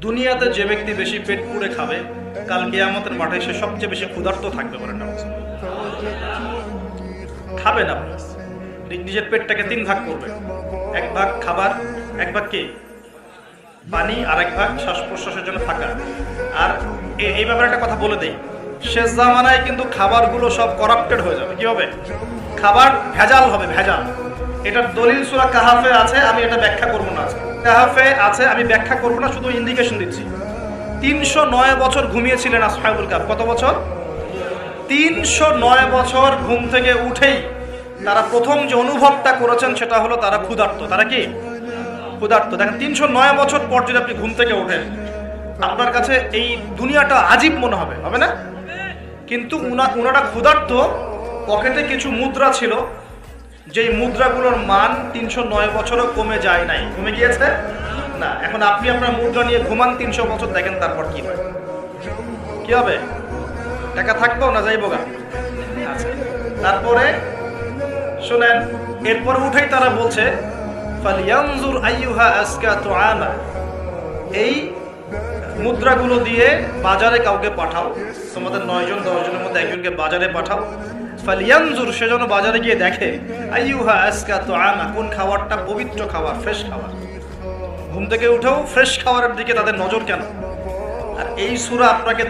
দুনিয়াতে যে ব্যক্তি বেশি পেট পুড়ে খাবে, কাল কিয়ামতের মাঠে সে সবচেয়ে বেশি ক্ষুধার্ত থাকবে বলেন না? খাবে না, নিজের পেটটাকে তিন ভাগ করবে। এক ভাগ খাবার, এক ভাগ কি পানি, আর এক ভাগ শ্বাস প্রশ্বাসের জন্য থাকা। আর এই ব্যাপারে একটা কথা বলে দেই, শেষ জামানায় কিন্তু খাবারগুলো সব করাপ্টেড হয়ে যাবে। কি হবে? খাবার ভেজাল হবে, ভেজাল। এটার দলিল সূরা কাহাফে আছে, আমি এটা ব্যাখ্যা করবো না। কাহাফে আছে, আমি ব্যাখ্যা করবো না, শুধু ইন্ডিকেশন দিচ্ছি। 309 বছর ঘুমিয়েছিলেন আসহাবুল কাহফ। কত বছর? 309 বছর ঘুম থেকে উঠেই তারা প্রথম যে অনুভবটা করেছেন সেটা হলো তারা ক্ষুধার্ত। তারা কি ক্ষুধার্ত? দেখেন, 309 বছর পর যদি আপনি ঘুম থেকে ওঠেন, আপনার কাছে এই দুনিয়াটা আজীব মনে হবে, হবে না? কিন্তু উনারা ক্ষুধার্ত, পকেটে কিছু মুদ্রা ছিল, যেই মুদ্রাগুলোর মান 309 বছরও কমে যায় নাই। কমে গিয়েছে না? এখন আপনি আপনার মুদ্রা নিয়ে ঘুমান 300 বছর, দেখেন তারপর কি হয়। কি হবে? টাকা থাকবো না যাইবো গা? আচ্ছা, তারপরে শোনেন, এরপরে উঠেই তারা বলছে ফালিয়ানজুর আইয়ুহা আজকা তুআমা, এই মুদ্রাগুলো দিয়ে বাজারে কাউকে পাঠাও, তোমাদের 9 জন 10 জনের মধ্যে একজনকে বাজারে পাঠাও। ফালিয়ানজুর, সে যেন বাজারে গিয়ে দেখে আইয়ুহা আজকা তুআমা, কোন খাবারটা পবিত্র খাবার, ফ্রেশ খাবার। ঘুম থেকে উঠেও ফ্রেশ খাবারের দিকে তাদের নজর কেন? আর এই সূরা আপনাকে